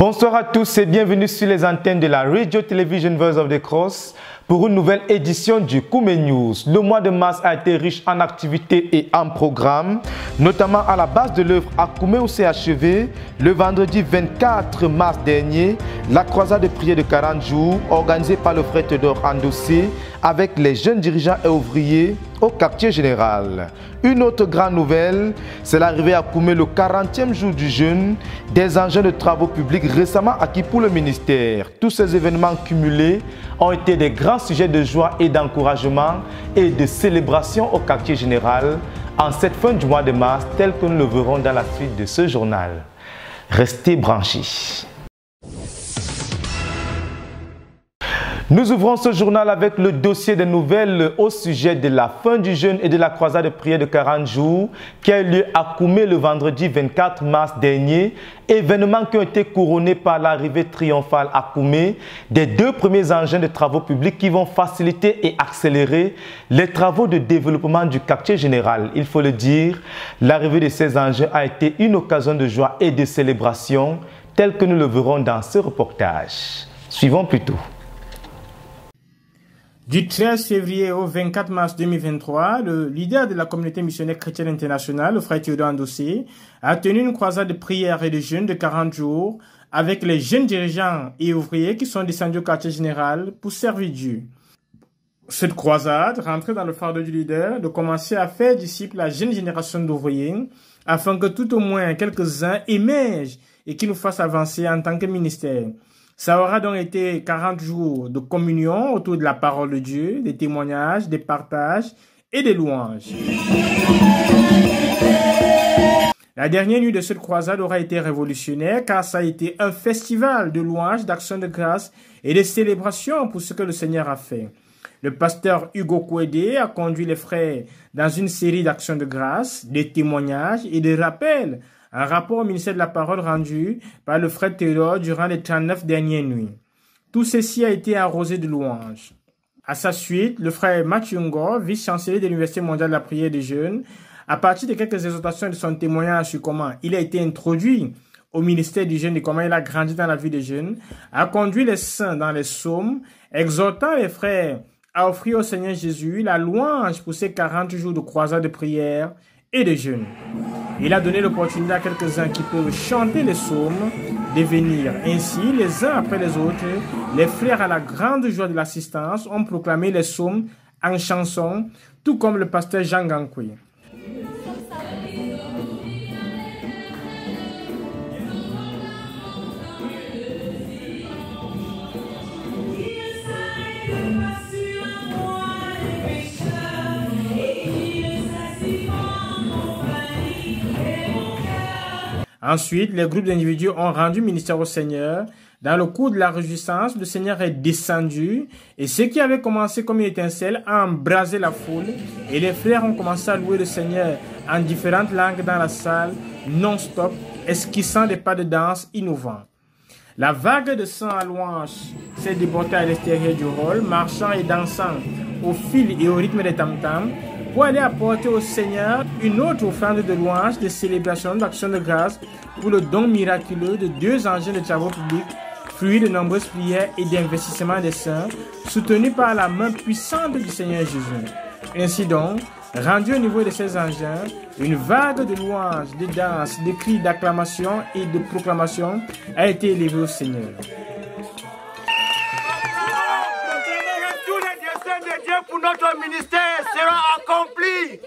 Bonsoir à tous et bienvenue sur les antennes de la Radio Television Voice of the Cross pour une nouvelle édition du Koumé News. Le mois de mars a été riche en activités et en programmes, notamment à la base de l'œuvre à Koumé où s'est achevé le vendredi 24 mars dernier la croisade de prière de 40 jours organisée par le frère Théodore Andossé avec les jeunes dirigeants et ouvriers au quartier général. Une autre grande nouvelle, c'est l'arrivée à Koumé le 40e jour du jeûne des engins de travaux publics récemment acquis pour le ministère. Tous ces événements cumulés ont été des grands sujets de joie et d'encouragement et de célébration au quartier général en cette fin du mois de mars, tel que nous le verrons dans la suite de ce journal. Restez branchés. Nous ouvrons ce journal avec le dossier des nouvelles au sujet de la fin du jeûne et de la croisade de prière de 40 jours qui a eu lieu à Koumé le vendredi 24 mars dernier. Événements qui ont été couronnés par l'arrivée triomphale à Koumé des deux premiers engins de travaux publics qui vont faciliter et accélérer les travaux de développement du quartier général. Il faut le dire, l'arrivée de ces engins a été une occasion de joie et de célébration, tel que nous le verrons dans ce reportage. Suivons plutôt. Du 13 février au 24 mars 2023, le leader de la communauté missionnaire chrétienne internationale, le frère Théodore Andossé, a tenu une croisade de prière et de jeûne de 40 jours avec les jeunes dirigeants et ouvriers qui sont descendus au quartier général pour servir Dieu. Cette croisade rentrait dans le fardeau du leader de commencer à faire disciple la jeune génération d'ouvriers afin que tout au moins quelques-uns émergent et qui nous fassent avancer en tant que ministère. Ça aura donc été 40 jours de communion autour de la parole de Dieu, des témoignages, des partages et des louanges. La dernière nuit de cette croisade aura été révolutionnaire car ça a été un festival de louanges, d'actions de grâce et de célébrations pour ce que le Seigneur a fait. Le pasteur Hugo Kouédé a conduit les frères dans une série d'actions de grâce, de témoignages et de rappels. Un rapport au ministère de la parole rendu par le frère Théodore durant les 39 dernières nuits. Tout ceci a été arrosé de louanges. À sa suite, le frère Mathieu Ngo, vice-chancelier de l'Université mondiale de la prière des jeunes, à partir de quelques exhortations de son témoignage sur comment il a été introduit au ministère du jeûne et comment il a grandi dans la vie des jeunes, a conduit les saints dans les psaumes, exhortant les frères à offrir au Seigneur Jésus la louange pour ces 40 jours de croisade de prière et de jeûne. Il a donné l'opportunité à quelques-uns qui peuvent chanter les psaumes de venir. Ainsi, les uns après les autres, les frères à la grande joie de l'assistance ont proclamé les psaumes en chanson, tout comme le pasteur Jean Gankoué. Ensuite, les groupes d'individus ont rendu ministère au Seigneur. Dans le cours de la réjouissance, le Seigneur est descendu et ce qui avait commencé comme une étincelle a embrasé la foule et les frères ont commencé à louer le Seigneur en différentes langues dans la salle, non-stop, esquissant des pas de danse innovants. La vague de sang à louange s'est déportée à l'extérieur du hall, marchant et dansant au fil et au rythme des tam-tams, pour aller apporter au Seigneur une autre offrande de louange, de célébration, d'action de grâce pour le don miraculeux de deux engins de travaux publics, fruits de nombreuses prières et d'investissements des saints, soutenus par la main puissante du Seigneur Jésus. Ainsi donc, rendu au niveau de ces engins, une vague de louanges, de danses, de cris, d'acclamation et de proclamation a été élevée au Seigneur. Pour notre ministère sera accompli.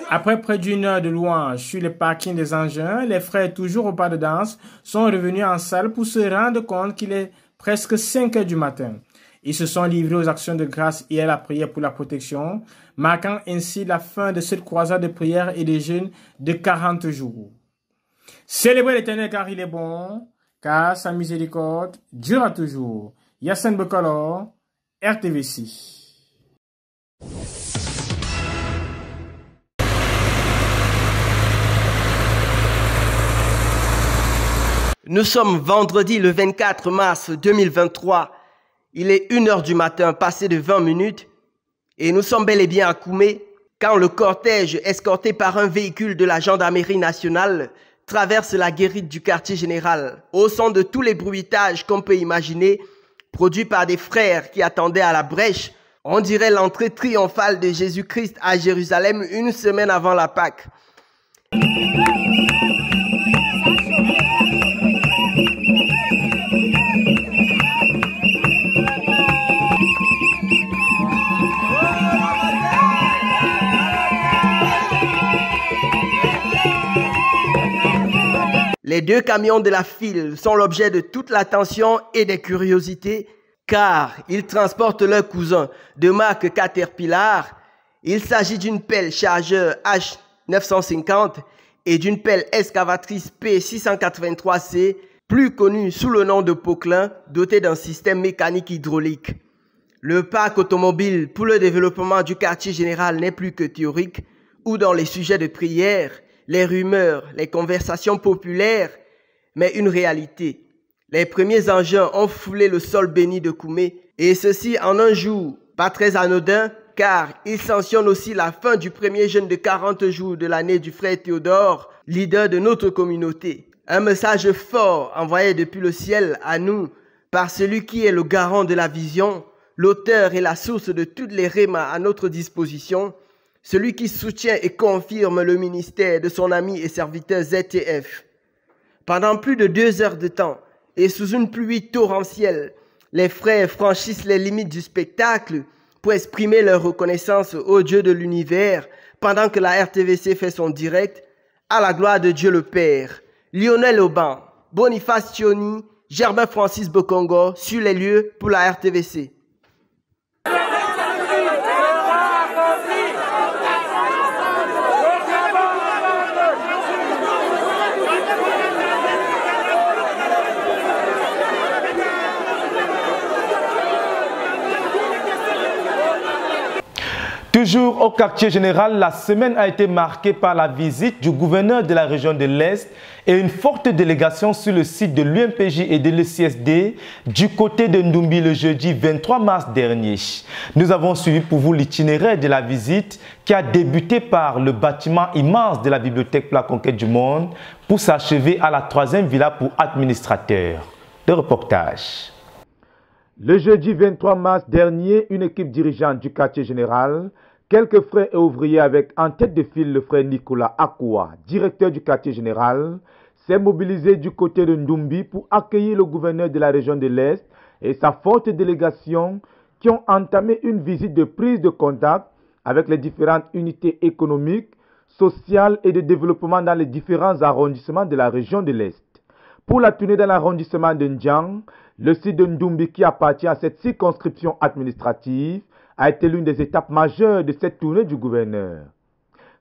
Après près d'une heure de louange sur le parking des engins, les frères, toujours au pas de danse, sont revenus en salle pour se rendre compte qu'il est presque 5 heures du matin. Ils se sont livrés aux actions de grâce et à la prière pour la protection, marquant ainsi la fin de cette croisade de prière et de jeûne de 40 jours. Célébrez l'Éternel car il est bon, car sa miséricorde durera toujours. Yassine Bekalo, RTVC. Nous sommes vendredi le 24 mars 2023. Il est 1 h du matin, passé de 20 minutes. Et nous sommes bel et bien à Koumé quand le cortège, escorté par un véhicule de la gendarmerie nationale, traverse la guérite du quartier général, au son de tous les bruitages qu'on peut imaginer, produits par des frères qui attendaient à la brèche. On dirait l'entrée triomphale de Jésus-Christ à Jérusalem une semaine avant la Pâque. Les deux camions de la file sont l'objet de toute l'attention et des curiosités car ils transportent leur cousin de marque Caterpillar. Il s'agit d'une pelle chargeur H950 et d'une pelle excavatrice P683C, plus connue sous le nom de Poquelin, dotée d'un système mécanique hydraulique. Le parc automobile pour le développement du quartier général n'est plus que théorique ou dans les sujets de prière, les rumeurs, les conversations populaires, mais une réalité. Les premiers engins ont foulé le sol béni de Koumé, et ceci en un jour pas très anodin, car il sanctionne aussi la fin du premier jeûne de 40 jours de l'année du frère Théodore, leader de notre communauté. Un message fort envoyé depuis le ciel à nous, par celui qui est le garant de la vision, l'auteur et la source de toutes les rémas à notre disposition, celui qui soutient et confirme le ministère de son ami et serviteur ZTF. Pendant plus de 2 heures de temps, et sous une pluie torrentielle, les frères franchissent les limites du spectacle pour exprimer leur reconnaissance au Dieu de l'univers pendant que la RTVC fait son direct à la gloire de Dieu le Père. Lionel Auban, Boniface Thioni, Germain Francis Bokongo sur les lieux pour la RTVC. Toujours au quartier général, la semaine a été marquée par la visite du gouverneur de la région de l'Est et une forte délégation sur le site de l'UMPJ et de l'ECSD du côté de Ndoumbi le jeudi 23 mars dernier. Nous avons suivi pour vous l'itinéraire de la visite qui a débuté par le bâtiment immense de la bibliothèque pour la conquête du monde pour s'achever à la 3e villa pour administrateurs. Le reportage. Le jeudi 23 mars dernier, une équipe dirigeante du quartier général, quelques frères et ouvriers avec en tête de file le frère Nicolas Akoua, directeur du quartier général, s'est mobilisé du côté de Ndoumbi pour accueillir le gouverneur de la région de l'Est et sa forte délégation qui ont entamé une visite de prise de contact avec les différentes unités économiques, sociales et de développement dans les différents arrondissements de la région de l'Est. Pour la tournée dans l'arrondissement de Ndjang, le site de Ndoumbi qui appartient à cette circonscription administrative a été l'une des étapes majeures de cette tournée du gouverneur.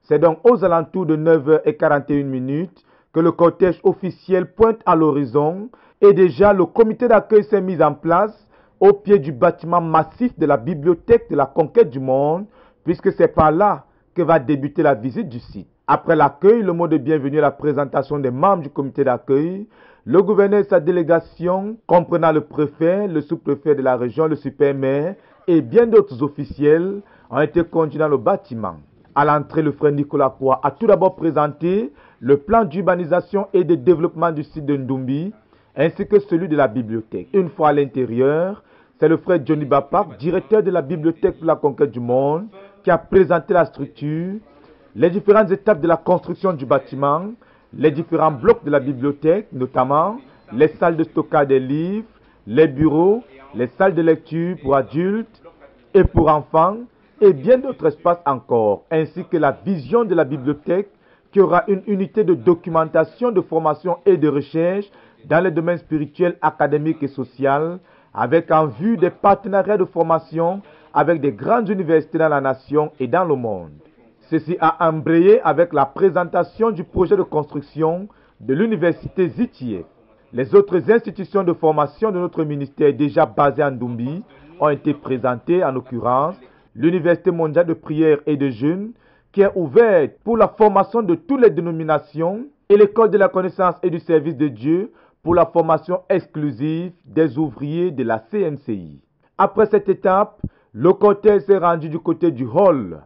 C'est donc aux alentours de 9h41 que le cortège officiel pointe à l'horizon et déjà le comité d'accueil s'est mis en place au pied du bâtiment massif de la bibliothèque de la conquête du monde, puisque c'est par là que va débuter la visite du site. Après l'accueil, le mot de bienvenue et la présentation des membres du comité d'accueil, le gouverneur et sa délégation, comprenant le préfet, le sous-préfet de la région, le super-maire et bien d'autres officiels, ont été conduits dans le bâtiment. À l'entrée, le frère Nicolas Koua a tout d'abord présenté le plan d'urbanisation et de développement du site de Ndoumbi, ainsi que celui de la bibliothèque. Une fois à l'intérieur, c'est le frère Johnny Bapak, directeur de la bibliothèque pour la conquête du monde, qui a présenté la structure, les différentes étapes de la construction du bâtiment, les différents blocs de la bibliothèque, notamment les salles de stockage des livres, les bureaux, les salles de lecture pour adultes et pour enfants, et bien d'autres espaces encore, ainsi que la vision de la bibliothèque qui aura une unité de documentation, de formation et de recherche dans les domaines spirituels, académiques et sociaux, avec en vue des partenariats de formation avec des grandes universités dans la nation et dans le monde. Ceci a embrayé avec la présentation du projet de construction de l'université Zitié. Les autres institutions de formation de notre ministère déjà basées en Ndoumbi ont été présentées, en l'occurrence l'Université mondiale de prière et de jeûne qui est ouverte pour la formation de toutes les dénominations et l'école de la connaissance et du service de Dieu pour la formation exclusive des ouvriers de la CNCI. Après cette étape, Le cortège s'est rendu du côté du hall.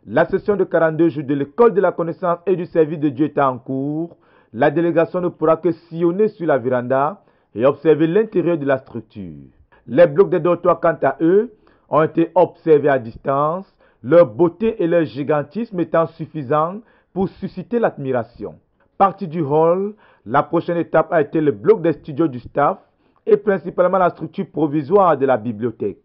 La session de 42 jours de l'école de la connaissance et du service de Dieu était en cours. La délégation ne pourra que sillonner sur la véranda et observer l'intérieur de la structure. Les blocs des dortoirs, quant à eux, ont été observés à distance, leur beauté et leur gigantisme étant suffisants pour susciter l'admiration. Partie du hall, la prochaine étape a été le bloc des studios du staff et principalement la structure provisoire de la bibliothèque.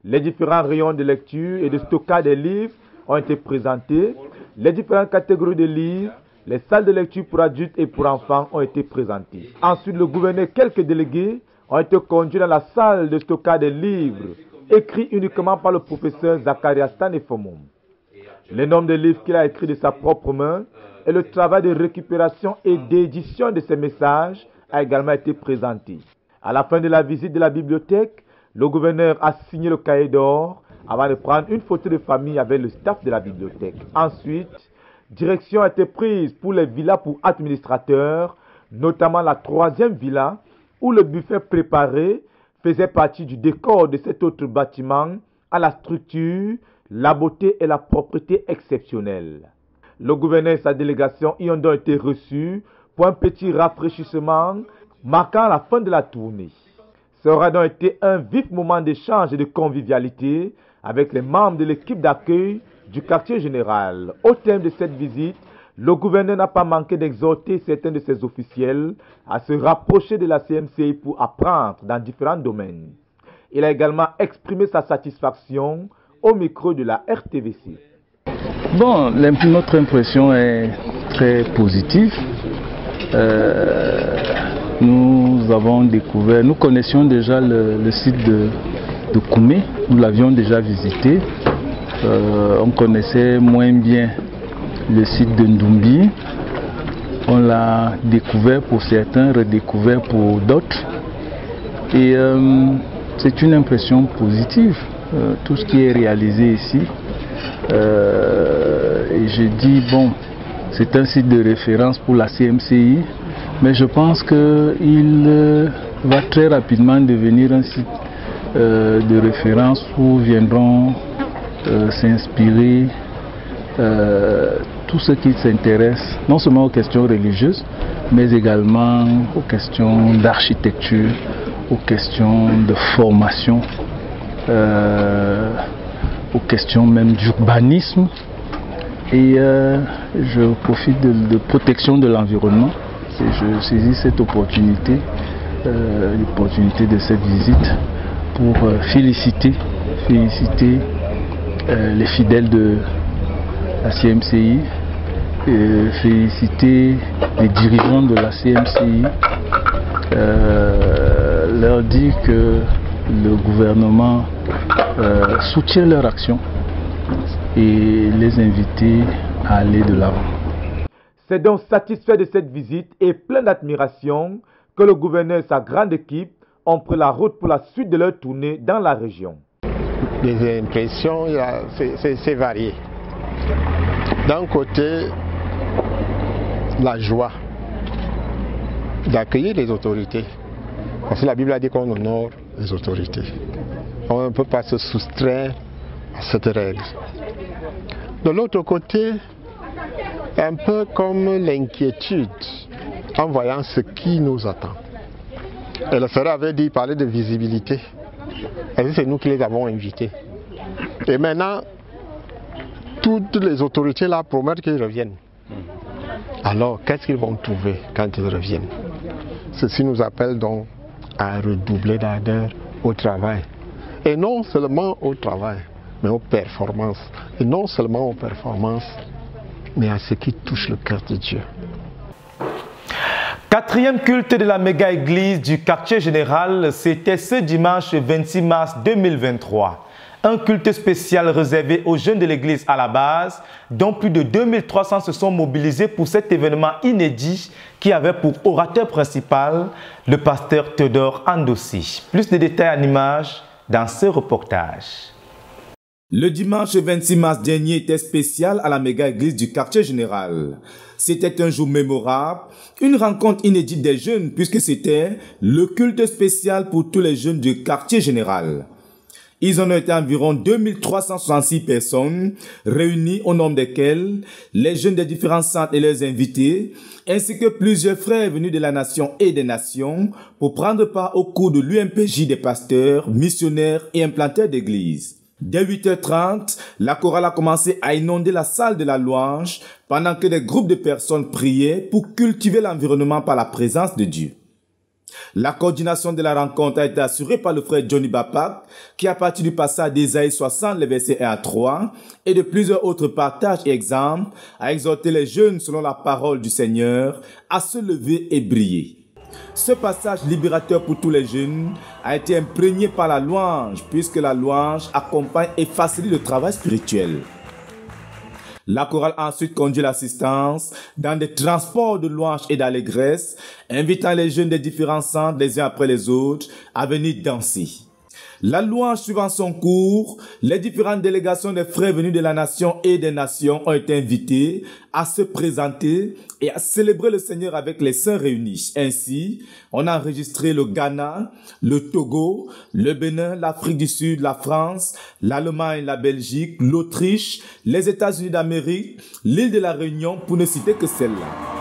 Les différents rayons de lecture et de stockage des livres ont été présentés. Les différentes catégories de livres, les salles de lecture pour adultes et pour enfants ont été présentées. Ensuite, le gouverneur et quelques délégués ont été conduits dans la salle de stockage des livres, écrits uniquement par le professeur Zacharias Tanefomum. Le nombre de livres qu'il a écrits de sa propre main et le travail de récupération et d'édition de ces messages a également été présenté. À la fin de la visite de la bibliothèque, le gouverneur a signé le cahier d'or avant de prendre une photo de famille avec le staff de la bibliothèque. Ensuite, direction a été prise pour les villas pour administrateurs, notamment la 3e villa où le buffet préparé faisait partie du décor de cet autre bâtiment à la structure, la beauté et la propreté exceptionnelle. Le gouverneur et sa délégation y ont donc été reçus pour un petit rafraîchissement marquant la fin de la tournée. Ça aura donc été un vif moment d'échange et de convivialité avec les membres de l'équipe d'accueil du quartier général. Au terme de cette visite, le gouverneur n'a pas manqué d'exhorter certains de ses officiels à se rapprocher de la CMCI pour apprendre dans différents domaines. Il a également exprimé sa satisfaction au micro de la RTVC. Bon, notre impression est très positive. Nous avons découvert, nous connaissions déjà le site de Koumé, nous l'avions déjà visité. On connaissait moins bien le site de Ndumbi. On l'a découvert pour certains, redécouvert pour d'autres. Et c'est une impression positive, tout ce qui est réalisé ici. Et je dis, bon, c'est un site de référence pour la CMCI, mais je pense qu'il va très rapidement devenir un site de référence où viendront s'inspirer tous ceux qui s'intéressent non seulement aux questions religieuses, mais également aux questions d'architecture, aux questions de formation, aux questions même d'urbanisme. Et je profite de protection de l'environnement et je saisis cette opportunité, l'opportunité de cette visite pour féliciter les fidèles de la CMCI, féliciter les dirigeants de la CMCI, leur dire que le gouvernement soutient leur action et les inviter à aller de l'avant. C'est donc satisfait de cette visite et plein d'admiration que le gouverneur et sa grande équipe ont pris la route pour la suite de leur tournée dans la région. Les impressions, c'est varié. D'un côté, la joie d'accueillir les autorités. Parce que la Bible a dit qu'on honore les autorités. On ne peut pas se soustraire à cette règle. De l'autre côté, un peu comme l'inquiétude en voyant ce qui nous attend. Et le frère avait dit, parler de visibilité. C'est nous qui les avons invités. Et maintenant, toutes les autorités là promettent qu'ils reviennent. Alors, qu'est-ce qu'ils vont trouver quand ils reviennent? Ceci nous appelle donc à redoubler d'ardeur au travail. Et non seulement au travail, mais aux performances. Et non seulement aux performances, mais à ce qui touche le cœur de Dieu. 4e culte de la méga-église du quartier général, c'était ce dimanche 26 mars 2023. Un culte spécial réservé aux jeunes de l'église à la base, dont plus de 2300 se sont mobilisés pour cet événement inédit qui avait pour orateur principal le pasteur Théodore Andossi. Plus de détails en images dans ce reportage. Le dimanche 26 mars dernier était spécial à la méga-église du quartier général. C'était un jour mémorable, une rencontre inédite des jeunes puisque c'était le culte spécial pour tous les jeunes du quartier général. Ils en ont été environ 2366 personnes, réunies au nombre desquelles les jeunes des différents centres et leurs invités, ainsi que plusieurs frères venus de la nation et des nations, pour prendre part au cours de l'UMPJ des pasteurs, missionnaires et implanteurs d'églises. Dès 8h30, la chorale a commencé à inonder la salle de la louange pendant que des groupes de personnes priaient pour cultiver l'environnement par la présence de Dieu. La coordination de la rencontre a été assurée par le frère Johnny Bapak, qui a parti du passage d'Ésaïe 60, les versets 1 à 3, et de plusieurs autres partages et exemples, a exhorté les jeunes selon la parole du Seigneur à se lever et briller. Ce passage libérateur pour tous les jeunes a été imprégné par la louange, puisque la louange accompagne et facilite le travail spirituel. La chorale a ensuite conduit l'assistance dans des transports de louange et d'allégresse, invitant les jeunes des différents centres les uns après les autres à venir danser. La louange suivant son cours, les différentes délégations des frères venus de la nation et des nations ont été invitées à se présenter et à célébrer le Seigneur avec les saints réunis. Ainsi, on a enregistré le Ghana, le Togo, le Bénin, l'Afrique du Sud, la France, l'Allemagne, la Belgique, l'Autriche, les États-Unis d'Amérique, l'île de la Réunion, pour ne citer que celle-là.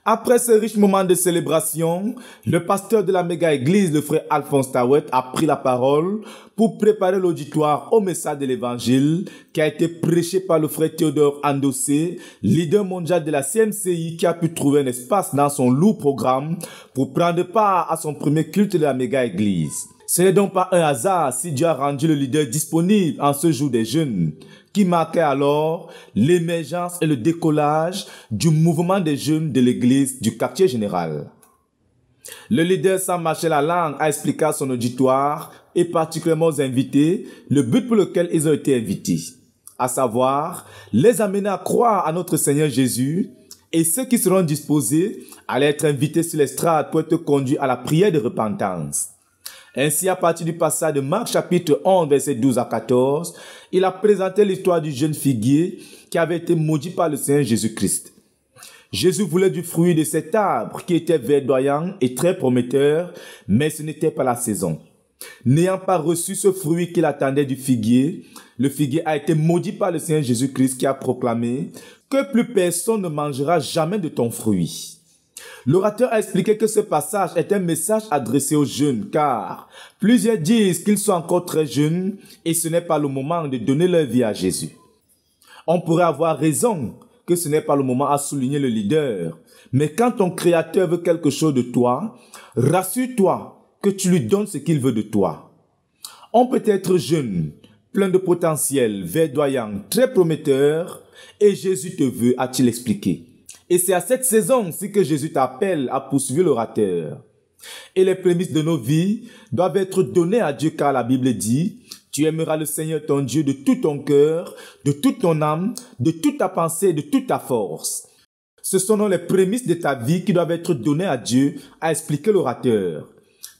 Après ce riche moment de célébration, le pasteur de la méga-église, le frère Alphonse Tawet, a pris la parole pour préparer l'auditoire au message de l'évangile qui a été prêché par le frère Théodore Andossé, leader mondial de la CMCI, qui a pu trouver un espace dans son lourd programme pour prendre part à son premier culte de la méga-église. Ce n'est donc pas un hasard si Dieu a rendu le leader disponible en ce jour des jeunes, qui marquait alors l'émergence et le décollage du mouvement des jeunes de l'église du quartier général. Le leader, sans mâcher la langue, a expliqué à son auditoire et particulièrement aux invités le but pour lequel ils ont été invités, à savoir les amener à croire à notre Seigneur Jésus, et ceux qui seront disposés allaient être invités sur l'estrade pour être conduits à la prière de repentance. Ainsi, à partir du passage de Marc chapitre 11, versets 12 à 14, il a présenté l'histoire du jeune figuier qui avait été maudit par le Seigneur Jésus-Christ. Jésus voulait du fruit de cet arbre qui était verdoyant et très prometteur, mais ce n'était pas la saison. N'ayant pas reçu ce fruit qu'il attendait du figuier, le figuier a été maudit par le Seigneur Jésus-Christ qui a proclamé que plus personne ne mangera jamais de ton fruit. L'orateur a expliqué que ce passage est un message adressé aux jeunes, car plusieurs disent qu'ils sont encore très jeunes et ce n'est pas le moment de donner leur vie à Jésus. On pourrait avoir raison que ce n'est pas le moment à souligner le leader, mais quand ton Créateur veut quelque chose de toi, rassure-toi que tu lui donnes ce qu'il veut de toi. On peut être jeune, plein de potentiel, verdoyant, très prometteur, et Jésus te veut, a-t-il expliqué. Et c'est à cette saison-ci que Jésus t'appelle à poursuivre l'orateur. Et les prémices de nos vies doivent être données à Dieu, car la Bible dit « Tu aimeras le Seigneur ton Dieu de tout ton cœur, de toute ton âme, de toute ta pensée et de toute ta force. » Ce sont donc les prémices de ta vie qui doivent être données à Dieu, a expliqué l'orateur,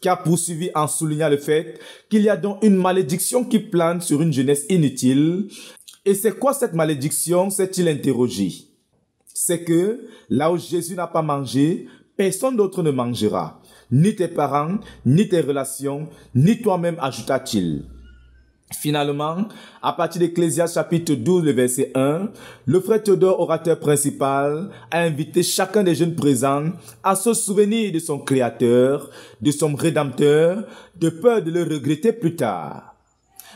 qui a poursuivi en soulignant le fait qu'il y a donc une malédiction qui plane sur une jeunesse inutile. Et c'est quoi cette malédiction, s'est-il interrogé? C'est que là où Jésus n'a pas mangé, personne d'autre ne mangera. Ni tes parents, ni tes relations, ni toi-même, ajouta-t-il. Finalement, à partir d'Ecclésiaste chapitre 12, le verset 1, le frère Théodore, orateur principal, a invité chacun des jeunes présents à se souvenir de son Créateur, de son Rédempteur, de peur de le regretter plus tard.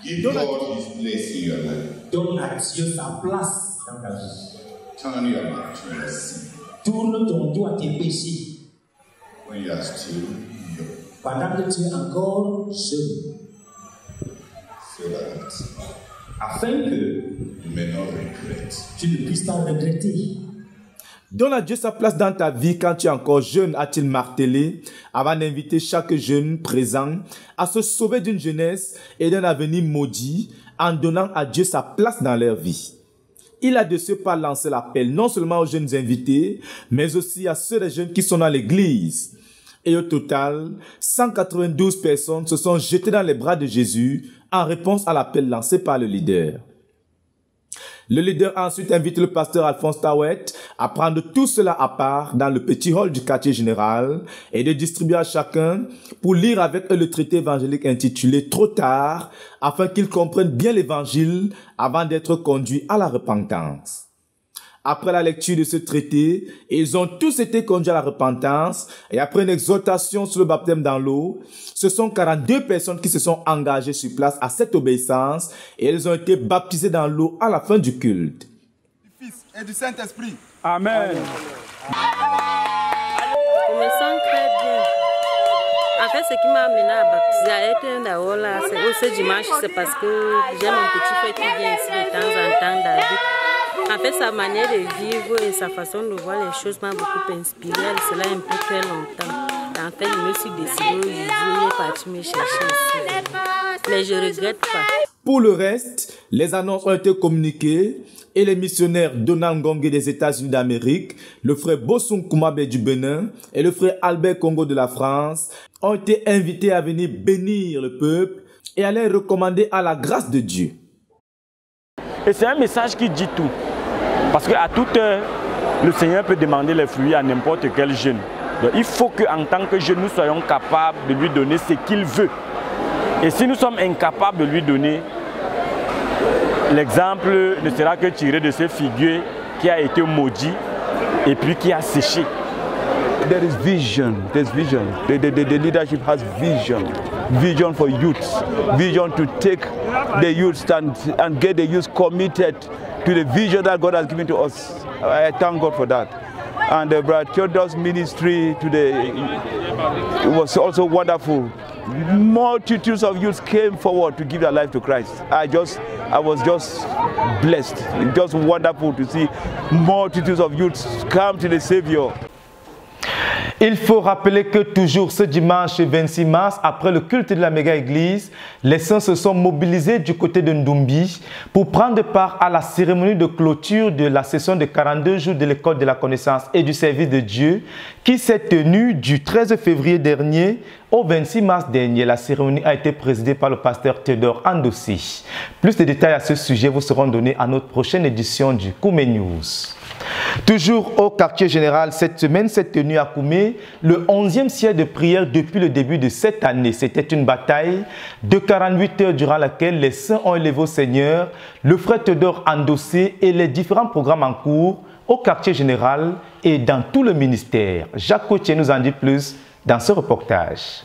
Give God his place in your life. Donne à Dieu sa place dans ta vie. Turn your back to your sin. Tourne ton dos à tes péchés. When you are still young. Pendant que tu es encore jeune. So that Afin que you may not regret. tu ne puisses pas regretter. Donne à Dieu sa place dans ta vie quand tu es encore jeune, a-t-il martelé, avant d'inviter chaque jeune présent à se sauver d'une jeunesse et d'un avenir maudit en donnant à Dieu sa place dans leur vie. Il a de ce pas lancé l'appel non seulement aux jeunes invités, mais aussi à ceux des jeunes qui sont dans l'église. Et au total, 192 personnes se sont jetées dans les bras de Jésus en réponse à l'appel lancé par le leader. Le leader ensuite invite le pasteur Alphonse Tawet à prendre tout cela à part dans le petit hall du quartier général et de distribuer à chacun pour lire avec eux le traité évangélique intitulé « Trop tard » afin qu'ils comprennent bien l'évangile avant d'être conduits à la repentance. Après la lecture de ce traité, ils ont tous été conduits à la repentance et après une exhortation sur le baptême dans l'eau, ce sont 42 personnes qui se sont engagées sur place à cette obéissance et elles ont été baptisées dans l'eau à la fin du culte. Du Fils et du Saint-Esprit. Amen. Je me sens très bien. En fait, ce qui m'a amené à baptiser, à être un d'abord là, ce dimanche, c'est parce que j'ai mon petit frère qui vient ici de temps en temps, David. En fait, sa manière de vivre et sa façon de voir les choses m'a beaucoup inspiré. Cela un peu très longtemps. En fait, je me suis décidé aujourd'hui, il est parti me chercher ici. Mais je ne regrette pas. Pour le reste, les annonces ont été communiquées et les missionnaires Donald Ngongé des États-Unis d'Amérique, le frère Bossung Koumabe du Bénin et le frère Albert Congo de la France ont été invités à venir bénir le peuple et à les recommander à la grâce de Dieu. Et c'est un message qui dit tout. Parce qu'à toute heure, le Seigneur peut demander les fruits à n'importe quel jeune. Donc il faut qu'en tant que jeunes, nous soyons capables de lui donner ce qu'il veut. Et si nous sommes incapables de lui donner, l'exemple ne sera que tiré de ce figuier qui a été maudit et puis qui a séché. There is vision, there's vision. The leadership has vision. Vision for youths. Vision to take the youths and get the youths committed to the vision that God has given to us. I thank God for that. And Brother Theodore's ministry today, it was also wonderful. Multitudes of youths came forward to give their life to Christ. I was just blessed. It's just wonderful to see multitudes of youths come to the Savior. Il faut rappeler que toujours ce dimanche 26 mars, après le culte de la méga-église, les saints se sont mobilisés du côté de Ndumbi pour prendre part à la cérémonie de clôture de la session de 42 jours de l'école de la connaissance et du service de Dieu qui s'est tenue du 13 février dernier au 26 mars dernier. La cérémonie a été présidée par le pasteur Théodore Andossi. Plus de détails à ce sujet vous seront donnés à notre prochaine édition du Koumé News. Toujours au quartier général, cette semaine s'est tenu à Koumé le 11e siège de prière depuis le début de cette année. C'était une bataille de 48 heures durant laquelle les saints ont élevé au Seigneur, le frère Théodore Andossé et les différents programmes en cours au quartier général et dans tout le ministère. Jacques Cotier nous en dit plus dans ce reportage.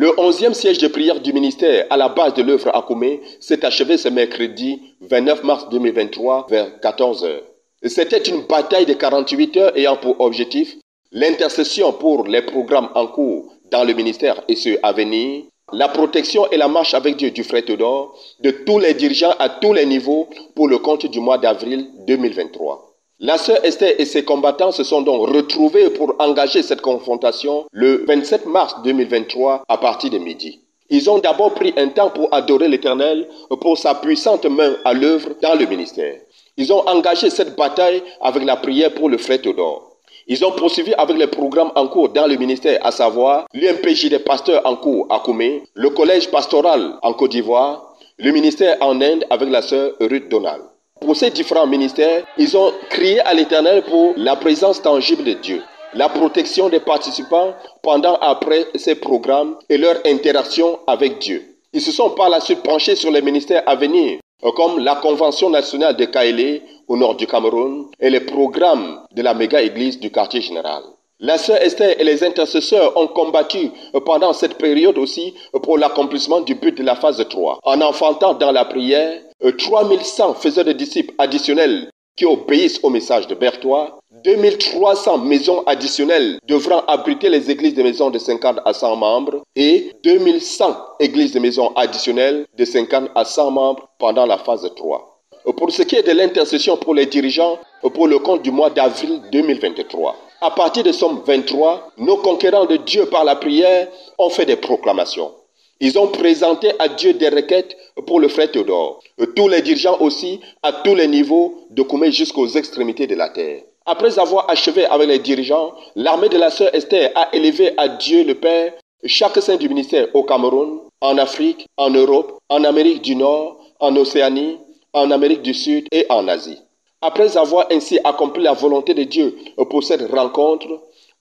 Le 11e siège de prière du ministère à la base de l'œuvre à Koumé s'est achevé ce mercredi 29 mars 2023 vers 14 h. C'était une bataille de 48 heures ayant pour objectif l'intercession pour les programmes en cours dans le ministère et ceux à venir, la protection et la marche avec Dieu du frère Théodore, de tous les dirigeants à tous les niveaux pour le compte du mois d'avril 2023. La sœur Esther et ses combattants se sont donc retrouvés pour engager cette confrontation le 27 mars 2023 à partir de midi. Ils ont d'abord pris un temps pour adorer l'Éternel pour sa puissante main à l'œuvre dans le ministère. Ils ont engagé cette bataille avec la prière pour le frère Théodore. Ils ont poursuivi avec les programmes en cours dans le ministère, à savoir l'UMPJ des pasteurs en cours à Koumé, le collège pastoral en Côte d'Ivoire, le ministère en Inde avec la sœur Ruth Donald. Pour ces différents ministères, ils ont crié à l'Éternel pour la présence tangible de Dieu, la protection des participants pendant et après ces programmes et leur interaction avec Dieu. Ils se sont par la suite penchés sur les ministères à venir, comme la Convention nationale de Kaélé au nord du Cameroun et les programmes de la méga-église du quartier général. La sœur Esther et les intercesseurs ont combattu pendant cette période aussi pour l'accomplissement du but de la phase 3, en enfantant dans la prière 3100 faiseurs de disciples additionnels qui obéissent au message de Berthois, 2300 maisons additionnelles devront abriter les églises de maisons de 50 à 100 membres et 2100 églises de maisons additionnelles de 50 à 100 membres pendant la phase 3. Pour ce qui est de l'intercession pour les dirigeants, pour le compte du mois d'avril 2023. À partir de Somme 23, nos conquérants de Dieu par la prière ont fait des proclamations. Ils ont présenté à Dieu des requêtes pour le frère Théodore. Tous les dirigeants aussi, à tous les niveaux, de Koumé jusqu'aux extrémités de la terre. Après avoir achevé avec les dirigeants, l'armée de la sœur Esther a élevé à Dieu le Père chaque saint du ministère au Cameroun, en Afrique, en Europe, en Amérique du Nord, en Océanie, en Amérique du Sud et en Asie. Après avoir ainsi accompli la volonté de Dieu pour cette rencontre,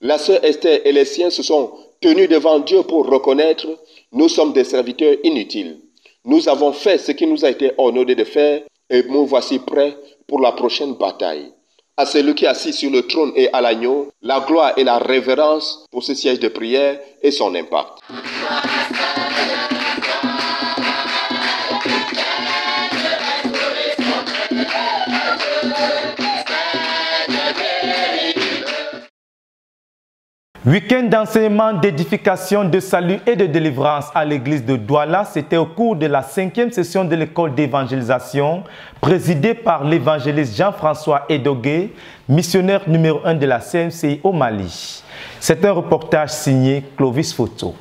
la sœur Esther et les siens se sont tenus devant Dieu pour reconnaître « Nous sommes des serviteurs inutiles. Nous avons fait ce qui nous a été ordonné de faire et nous voici prêts pour la prochaine bataille. » À celui qui est assis sur le trône et à l'agneau, la gloire et la révérence pour ce siège de prière et son impact. Week-end d'enseignement, d'édification, de salut et de délivrance à l'église de Douala, c'était au cours de la 5e session de l'école d'évangélisation présidée par l'évangéliste Jean-François Edogué, missionnaire numéro 1 de la CMCI au Mali. C'est un reportage signé Clovis Photo.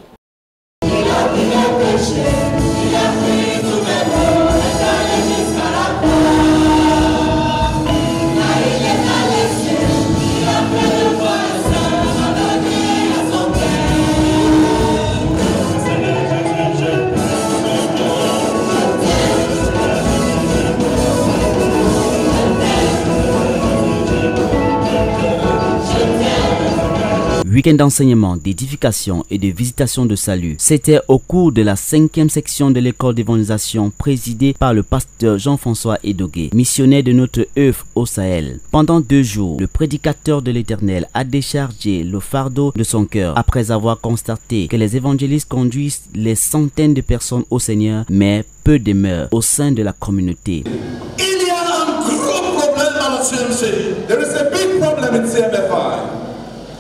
Week-end d'enseignement, d'édification et de visitation de salut. C'était au cours de la 5e section de l'école d'évangélisation présidée par le pasteur Jean-François Edogué, missionnaire de notre œuvre au Sahel. Pendant 2 jours, le prédicateur de l'Éternel a déchargé le fardeau de son cœur après avoir constaté que les évangélistes conduisent les centaines de personnes au Seigneur, mais peu demeurent au sein de la communauté. Il y a un gros problème dans le CMC. There is a big problem in CMFI.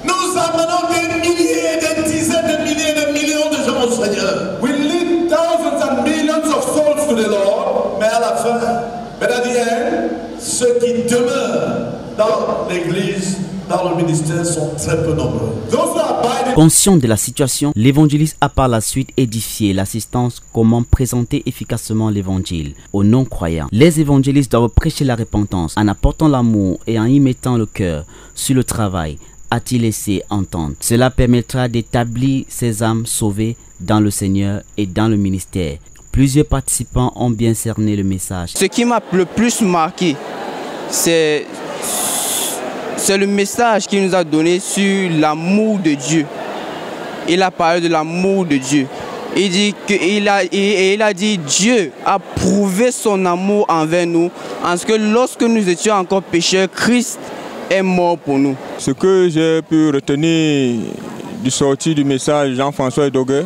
Nous amenons des milliers, des dizaines de milliers, de millions de gens au Seigneur. We lead thousands and millions of souls to the Lord. Mais à la fin, but at the end, ceux qui demeurent dans l'église, dans le ministère sont très peu nombreux. Conscient de la situation, l'évangéliste a par la suite édifié l'assistance comment présenter efficacement l'évangile aux non-croyants. Les évangélistes doivent prêcher la repentance en apportant l'amour et en y mettant le cœur sur le travail, a-t-il laissé entendre. Cela permettra d'établir ces âmes sauvées dans le Seigneur et dans le ministère. Plusieurs participants ont bien cerné le message. Ce qui m'a le plus marqué, c'est le message qu'il nous a donné sur l'amour de Dieu. Il a parlé de l'amour de Dieu. Il a dit Dieu a prouvé son amour envers nous, en ce que lorsque nous étions encore pécheurs, Christ est mort pour nous. Ce que j'ai pu retenir du sortie du message Jean-François Edogué,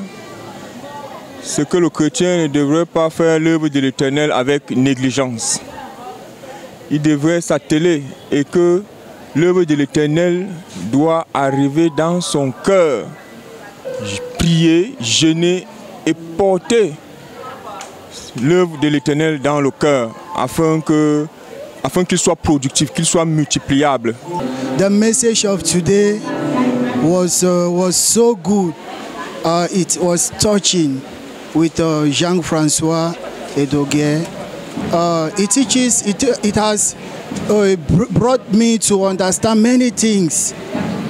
c'est que le chrétien ne devrait pas faire l'œuvre de l'Éternel avec négligence. Il devrait s'atteler et que l'œuvre de l'Éternel doit arriver dans son cœur. Prier, jeûner et porter l'œuvre de l'Éternel dans le cœur afin qu'il soit productif, qu'il soit multipliable. The message of today was so good. It was touching with Jean-François Edogué. It has brought me to understand many things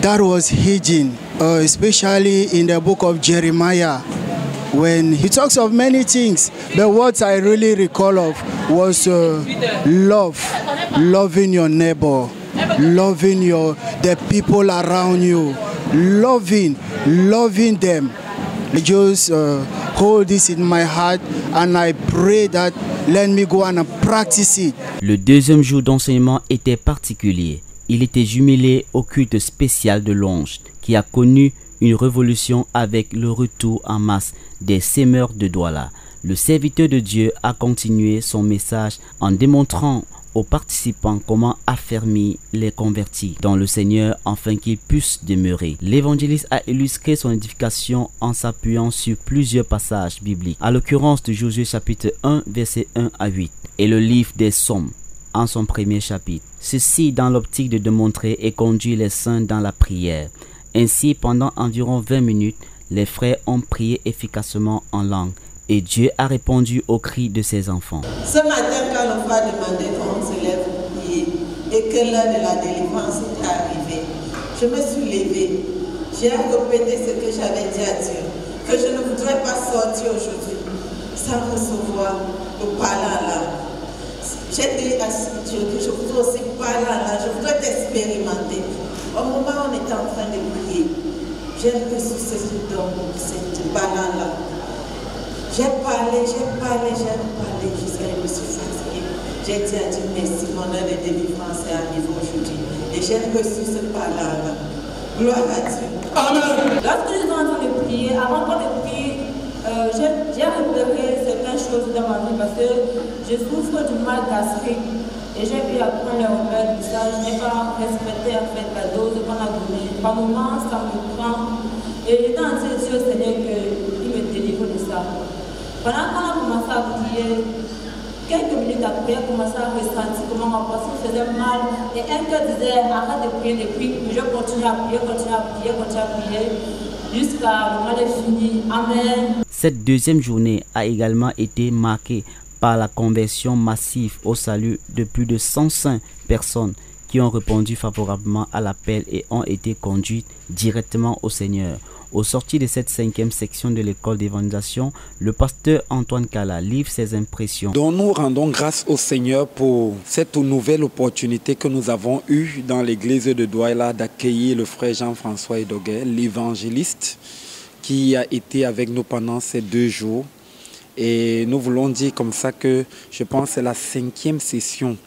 that was hidden, especially in the book of Jeremiah, when he talks of many things. But what I really recall of was loving your neighbor, loving the people around you, loving them. I just hold this in my heart and I pray that let me go and practice it. Le deuxième jour d'enseignement était particulier. Il était jumelé au culte spécial de l'Onge qui a connu une révolution avec le retour en masse des semeurs de Douala. Le serviteur de Dieu a continué son message en démontrant aux participants comment affermir les convertis dans le Seigneur afin qu'ils puissent demeurer. L'évangéliste a illustré son édification en s'appuyant sur plusieurs passages bibliques, à l'occurrence de Josué chapitre 1 versets 1 à 8 et le livre des Psaumes en son premier chapitre. Ceci dans l'optique de démontrer et conduire les saints dans la prière. Ainsi, pendant environ 20 minutes, les frères ont prié efficacement en langue et Dieu a répondu aux cris de ses enfants. Ce matin, quand le frère demandait qu'on se lève pour prier, et que l'heure de la délivrance est arrivée. Je me suis levée, j'ai répété ce que j'avais dit à Dieu, que je ne voudrais pas sortir aujourd'hui sans recevoir le parlant là. J'ai dit à Dieu que je voudrais aussi parler là, je voudrais t'expérimenter. Au moment où on était en train de prier, j'ai reçu ce don, cette parlant là. J'ai parlé, jusqu'à ce que je me suis fatiguée. J'ai dit à Dieu merci, mon heure de délivrance est arrivée aujourd'hui. Et j'ai reçu ce parlant là. Gloire à Dieu. Amen. Lorsque je suis en train de prier, avant qu'on ne prie, j'ai repéré certaines choses dans ma vie parce que je souffre du mal gastrique et j'ai pu apprendre le remède de ça. Je n'ai pas respecté en fait la dose qu'on a donnée. Par moments, ça me prend. Et j'étais en train de dire au Seigneur qu'il me délivre de ça. Pendant qu'on a commencé à prier, quelques minutes après, j'ai commencé à ressentir comment ma poitrine faisait mal. Et un cœur disait arrête de prier depuis. Je continue à prier, jusqu'à le mal est fini. Amen. Cette deuxième journée a également été marquée par la conversion massive au salut de plus de 105 personnes qui ont répondu favorablement à l'appel et ont été conduites directement au Seigneur. Au sortir de cette 5e section de l'école d'évangélisation, le pasteur Antoine Kala livre ses impressions. Donc nous rendons grâce au Seigneur pour cette nouvelle opportunité que nous avons eue dans l'église de Douala d'accueillir le frère Jean-François Edogué, l'évangéliste, qui a été avec nous pendant ces 2 jours. Et nous voulons dire comme ça que je pense que c'est la 5e session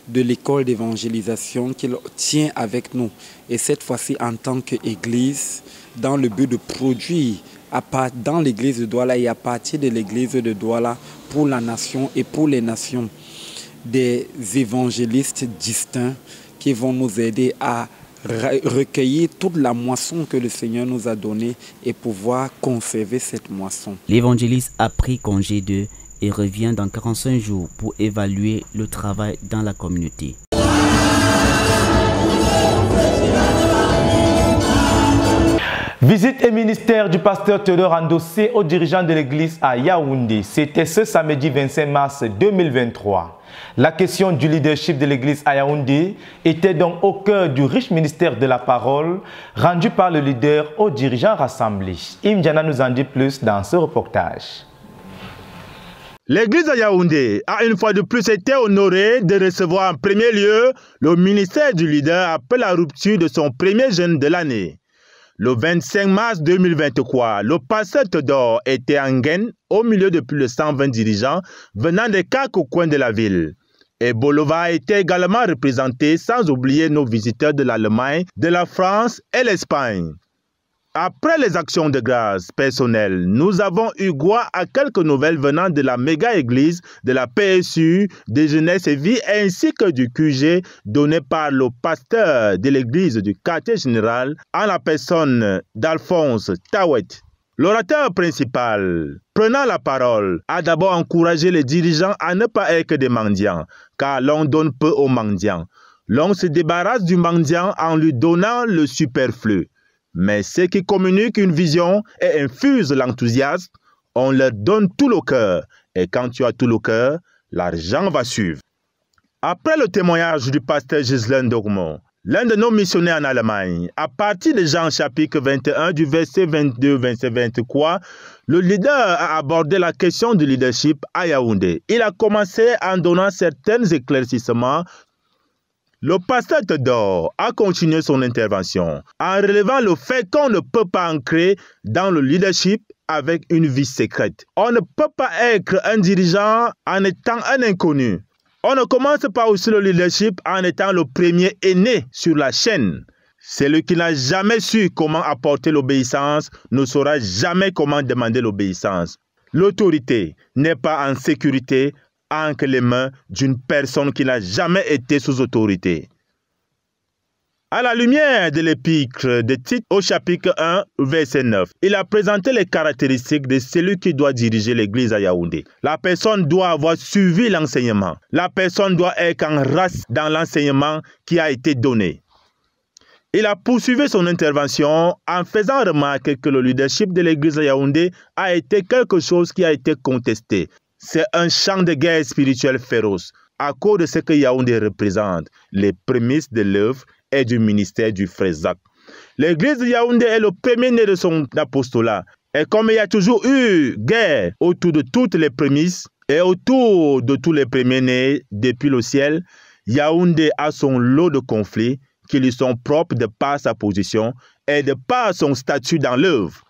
de l'école d'évangélisation qu'il tient avec nous. Et cette fois-ci en tant qu'église, dans le but de produire dans l'église de Douala et à partir de l'église de Douala pour la nation et pour les nations des évangélistes distincts qui vont nous aider à recueillir toute la moisson que le Seigneur nous a donnée et pouvoir conserver cette moisson. L'évangéliste a pris congé d'eux et revient dans 45 jours pour évaluer le travail dans la communauté. Visite et ministère du pasteur Théodore Andossé aux dirigeants de l'église à Yaoundé. C'était ce samedi 25 mars 2023. La question du leadership de l'église à Yaoundé était donc au cœur du riche ministère de la parole rendu par le leader aux dirigeants rassemblés. Imdiana nous en dit plus dans ce reportage. L'église à Yaoundé a une fois de plus été honorée de recevoir en premier lieu le ministère du leader après la rupture de son premier jeûne de l'année. Le 25 mars 2023, le pasteur Théodore était en Guinée au milieu de plus de 120 dirigeants venant des 4 coins de la ville. Et Bolova a été également représenté, sans oublier nos visiteurs de l'Allemagne, de la France et l'Espagne. Après les actions de grâce personnelles, nous avons eu droit à quelques nouvelles venant de la méga-église, de la PSU, de Jeunesse et Vie, ainsi que du QG donné par le pasteur de l'église du quartier général en la personne d'Alphonse Tawet. L'orateur principal, prenant la parole, a d'abord encouragé les dirigeants à ne pas être que des mendiants, car l'on donne peu aux mendiants. L'on se débarrasse du mendiant en lui donnant le superflu. Mais ceux qui communiquent une vision et infusent l'enthousiasme, on leur donne tout le cœur. Et quand tu as tout le cœur, l'argent va suivre. Après le témoignage du pasteur Ghislain Dogmont, l'un de nos missionnaires en Allemagne, à partir de Jean chapitre 21 du verset 22, verset 23, le leader a abordé la question du leadership à Yaoundé. Il a commencé en donnant certains éclaircissements. Le pasteur Théodore a continué son intervention en relevant le fait qu'on ne peut pas ancrer dans le leadership avec une vie secrète. On ne peut pas être un dirigeant en étant un inconnu. On ne commence pas aussi le leadership en étant le premier aîné sur la chaîne. Celui qui n'a jamais su comment apporter l'obéissance ne saura jamais comment demander l'obéissance. L'autorité n'est pas en sécurité entre les mains d'une personne qui n'a jamais été sous autorité. À la lumière de l'épître de Tite au chapitre 1, verset 9, il a présenté les caractéristiques de celui qui doit diriger l'église à Yaoundé. La personne doit avoir suivi l'enseignement. La personne doit être en race dans l'enseignement qui a été donné. Il a poursuivi son intervention en faisant remarquer que le leadership de l'église à Yaoundé a été quelque chose qui a été contesté. C'est un champ de guerre spirituelle féroce. à cause de ce que Yaoundé représente, les prémices de l'œuvre et du ministère du frère Zach. L'église de Yaoundé est le premier-né de son apostolat. Et comme il y a toujours eu guerre autour de toutes les prémices et autour de tous les premiers-nés depuis le ciel, Yaoundé a son lot de conflits qui lui sont propres de par sa position et de par son statut dans l'œuvre.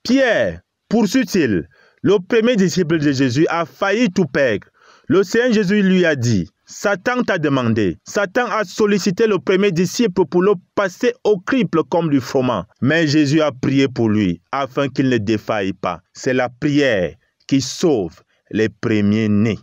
Pierre, poursuit-il, le premier disciple de Jésus, a failli tout perdre. Le Seigneur Jésus lui a dit, Satan t'a demandé. Satan a sollicité le premier disciple pour le passer au crible comme du froment. Mais Jésus a prié pour lui, afin qu'il ne défaille pas. C'est la prière qui sauve les premiers-nés.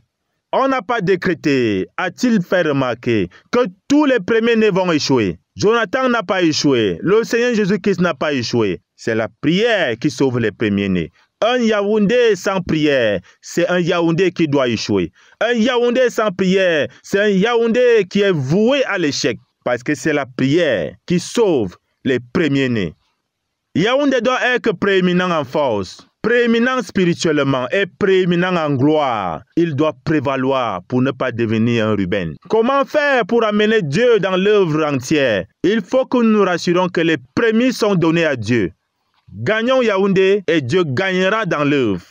On n'a pas décrété, a-t-il fait remarquer, que tous les premiers-nés vont échouer. Jonathan n'a pas échoué. Le Seigneur Jésus-Christ n'a pas échoué. C'est la prière qui sauve les premiers-nés. Un Yaoundé sans prière, c'est un Yaoundé qui doit échouer. Un Yaoundé sans prière, c'est un Yaoundé qui est voué à l'échec. Parce que c'est la prière qui sauve les premiers-nés. Yaoundé doit être prééminent en force, prééminent spirituellement et prééminent en gloire. Il doit prévaloir pour ne pas devenir un Ruben. Comment faire pour amener Dieu dans l'œuvre entière? Il faut que nous nous rassurons que les prémices sont données à Dieu. Gagnons Yaoundé et Dieu gagnera dans l'œuvre.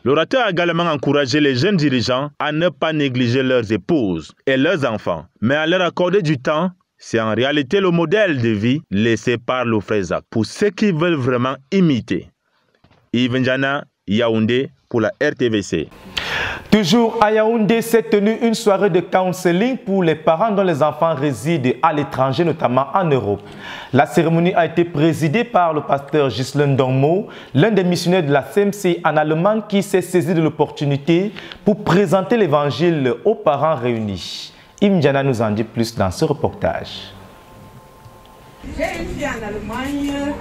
L'orateur a également encouragé les jeunes dirigeants à ne pas négliger leurs épouses et leurs enfants, mais à leur accorder du temps. C'est en réalité le modèle de vie laissé par le frère Zach pour ceux qui veulent vraiment imiter. Yves Njana, Yaoundé pour la RTVC. Toujours à Yaoundé s'est tenue une soirée de counseling pour les parents dont les enfants résident à l'étranger, notamment en Europe. La cérémonie a été présidée par le pasteur Ghislain Dongmo, l'un des missionnaires de la CMC en Allemagne qui s'est saisi de l'opportunité pour présenter l'évangile aux parents réunis. Imdiana nous en dit plus dans ce reportage. J'ai une fille en Allemagne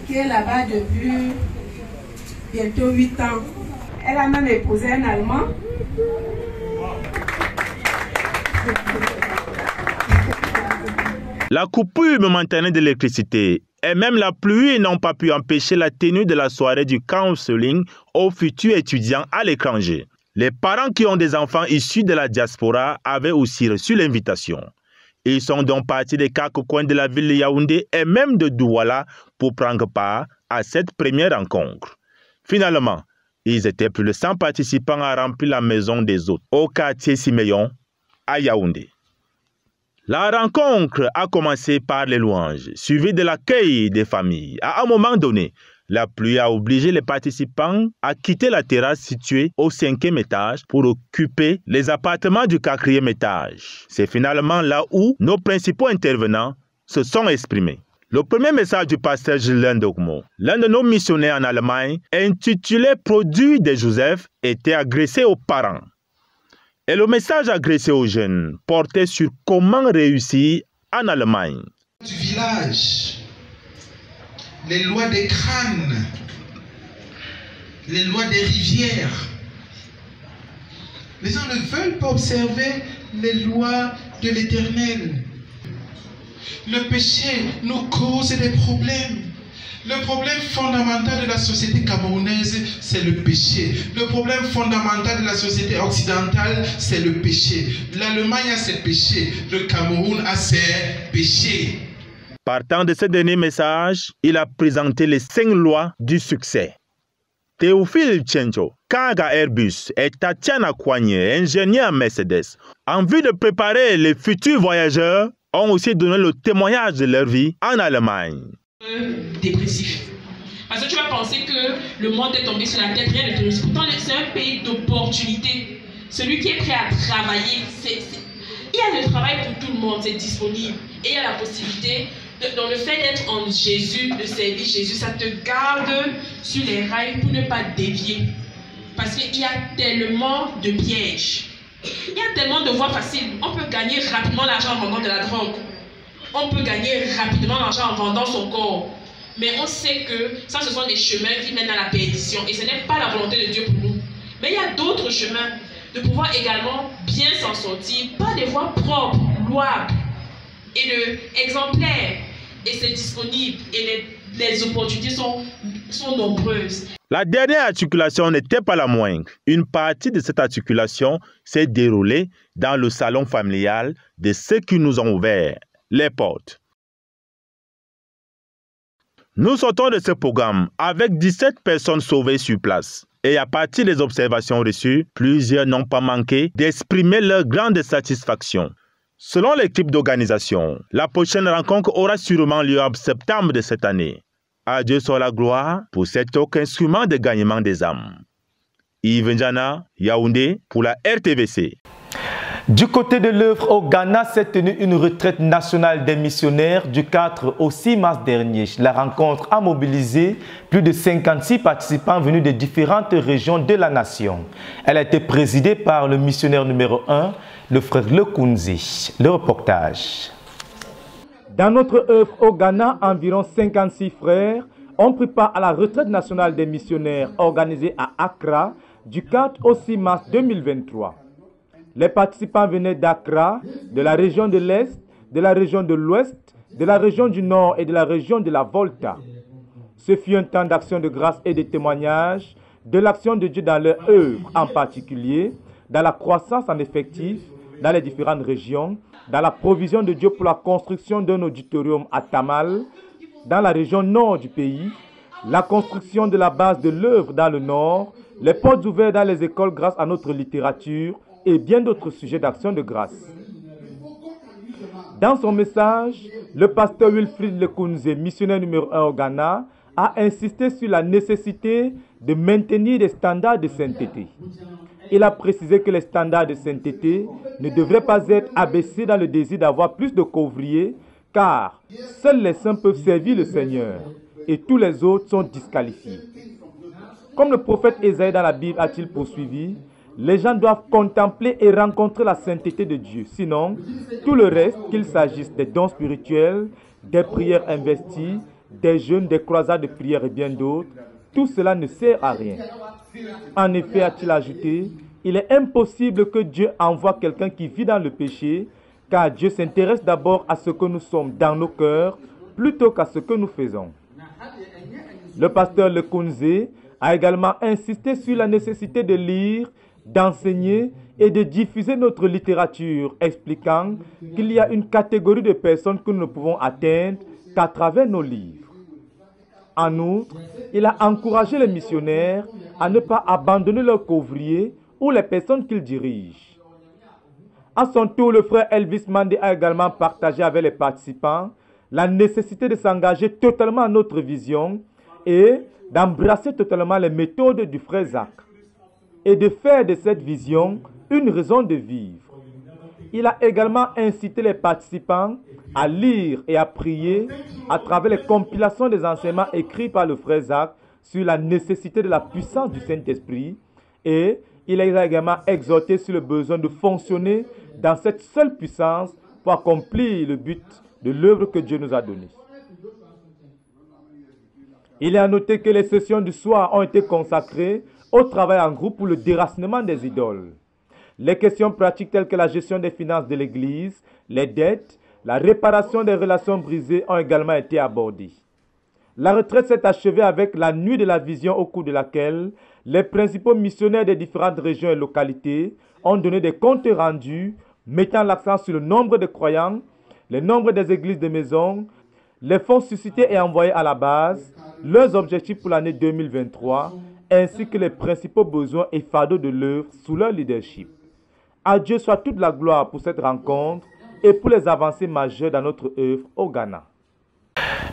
qui est là-bas depuis bientôt 8 ans. Elle a même épousé un Allemand. La coupure momentanée de l'électricité et même la pluie n'ont pas pu empêcher la tenue de la soirée du counseling aux futurs étudiants à l'étranger. Les parents qui ont des enfants issus de la diaspora avaient aussi reçu l'invitation. Ils sont donc partis des 4 coins de la ville de Yaoundé et même de Douala pour prendre part à cette première rencontre. Finalement, ils étaient plus de 100 participants à remplir la maison des hôtes au quartier Siméon à Yaoundé. La rencontre a commencé par les louanges, suivi de l'accueil des familles. À un moment donné, la pluie a obligé les participants à quitter la terrasse située au 5e étage pour occuper les appartements du 4e étage. C'est finalement là où nos principaux intervenants se sont exprimés. Le premier message du pasteur Ghislain Dongmo, l'un de nos missionnaires en Allemagne, intitulé « Produit de Joseph », était adressé aux parents. Et le message adressé aux jeunes portait sur comment réussir en Allemagne. Du village, les lois des crânes, les lois des rivières. Les gens ne veulent pas observer les lois de l'Éternel. Le péché nous cause des problèmes. Le problème fondamental de la société camerounaise, c'est le péché. Le problème fondamental de la société occidentale, c'est le péché. L'Allemagne a ses péchés, le Cameroun a ses péchés. Partant de ce dernier message, il a présenté les 5 lois du succès. Théophile Tchencho, Kaga Airbus et Tatiana Kouagné, ingénieur Mercedes, en vue de préparer les futurs voyageurs, ont aussi donné le témoignage de leur vie en Allemagne. Dépressif. Parce que tu vas penser que le monde est tombé sur la tête, rien ne te risque. Pourtant, c'est un pays d'opportunités. Celui qui est prêt à travailler, il y a le travail pour tout le monde, c'est disponible. Et il y a la possibilité, dans le fait d'être en Jésus, de servir Jésus, ça te garde sur les rails pour ne pas dévier. Parce qu'il y a tellement de pièges. Il y a tellement de voies faciles. On peut gagner rapidement l'argent en vendant de la drogue. On peut gagner rapidement l'argent en vendant son corps. Mais on sait que ça, ce sont des chemins qui mènent à la perdition. Et ce n'est pas la volonté de Dieu pour nous. Mais il y a d'autres chemins de pouvoir également bien s'en sortir par des voies propres, louables et exemplaires. Et c'est disponible. Et les les opportunités sont nombreuses. La dernière articulation n'était pas la moindre. Une partie de cette articulation s'est déroulée dans le salon familial de ceux qui nous ont ouvert les portes. Nous sortons de ce programme avec 17 personnes sauvées sur place. Et à partir des observations reçues, plusieurs n'ont pas manqué d'exprimer leur grande satisfaction. Selon l'équipe d'organisation, la prochaine rencontre aura sûrement lieu en septembre de cette année. À Dieu soit la gloire pour cet autre instrument de gagnement des âmes. Yves Njana, Yaoundé, pour la RTVC. Du côté de l'œuvre au Ghana s'est tenue une retraite nationale des missionnaires du 4 au 6 mars dernier. La rencontre a mobilisé plus de 56 participants venus de différentes régions de la nation. Elle a été présidée par le missionnaire numéro 1, le frère Lekunze. Le reportage. Dans notre œuvre au Ghana, environ 56 frères ont pris part à la retraite nationale des missionnaires organisée à Accra du 4 au 6 mars 2023. Les participants venaient d'Accra, de la région de l'Est, de la région de l'Ouest, de la région du Nord et de la région de la Volta. Ce fut un temps d'action de grâce et de témoignage de l'action de Dieu dans leur œuvre, en particulier dans la croissance en effectifs dans les différentes régions, dans la provision de Dieu pour la construction d'un auditorium à Tamal, dans la région nord du pays, la construction de la base de l'œuvre dans le nord, les portes ouvertes dans les écoles grâce à notre littérature, et bien d'autres sujets d'action de grâce. Dans son message, le pasteur Wilfrid Lekunze, missionnaire numéro 1 au Ghana, a insisté sur la nécessité de maintenir des standards de sainteté. Il a précisé que les standards de sainteté ne devraient pas être abaissés dans le désir d'avoir plus de couvriers, car seuls les saints peuvent servir le Seigneur et tous les autres sont disqualifiés. Comme le prophète Ésaïe dans la Bible a-t-il poursuivi, les gens doivent contempler et rencontrer la sainteté de Dieu. Sinon, tout le reste, qu'il s'agisse des dons spirituels, des prières investies, des jeûnes, des croisades de prières et bien d'autres, tout cela ne sert à rien. En effet, a-t-il ajouté, il est impossible que Dieu envoie quelqu'un qui vit dans le péché, car Dieu s'intéresse d'abord à ce que nous sommes dans nos cœurs, plutôt qu'à ce que nous faisons. Le pasteur Lekunze a également insisté sur la nécessité de lire, d'enseigner et de diffuser notre littérature, expliquant qu'il y a une catégorie de personnes que nous ne pouvons atteindre qu'à travers nos livres. En outre, il a encouragé les missionnaires à ne pas abandonner leurs couvriers ou les personnes qu'ils dirigent. À son tour, le frère Elvis Mandé a également partagé avec les participants la nécessité de s'engager totalement à notre vision et d'embrasser totalement les méthodes du frère Zach, et de faire de cette vision une raison de vivre. Il a également incité les participants à lire et à prier à travers les compilations des enseignements écrits par le frère Zach sur la nécessité de la puissance du Saint-Esprit, et il a également exhorté sur le besoin de fonctionner dans cette seule puissance pour accomplir le but de l'œuvre que Dieu nous a donnée. Il est à noter que les sessions du soir ont été consacrées au travail en groupe pour le déracinement des idoles. Les questions pratiques telles que la gestion des finances de l'Église, les dettes, la réparation des relations brisées ont également été abordées. La retraite s'est achevée avec la nuit de la vision au cours de laquelle les principaux missionnaires des différentes régions et localités ont donné des comptes rendus mettant l'accent sur le nombre de croyants, le nombre des églises de maison, les fonds suscités et envoyés à la base, leurs objectifs pour l'année 2023, ainsi que les principaux besoins et fardeaux de l'œuvre sous leur leadership. À Dieu soit toute la gloire pour cette rencontre et pour les avancées majeures dans notre œuvre au Ghana.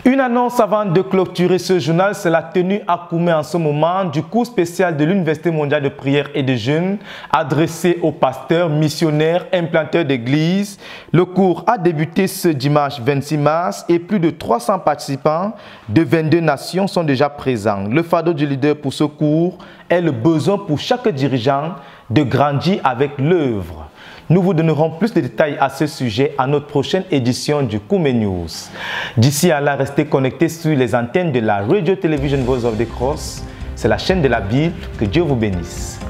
Une annonce avant de clôturer ce journal, c'est la tenue à Koumé en ce moment du cours spécial de l'Université mondiale de prière et de jeûne adressé aux pasteurs, missionnaires, implanteurs d'églises. Le cours a débuté ce dimanche 26 mars et plus de 300 participants de 22 nations sont déjà présents. Le fardeau du leader pour ce cours est le besoin pour chaque dirigeant de grandir avec l'œuvre. Nous vous donnerons plus de détails à ce sujet à notre prochaine édition du Koumé News. D'ici à là, restez connectés sur les antennes de la Radio Television Voice of the Cross. C'est la chaîne de la Bible. Que Dieu vous bénisse.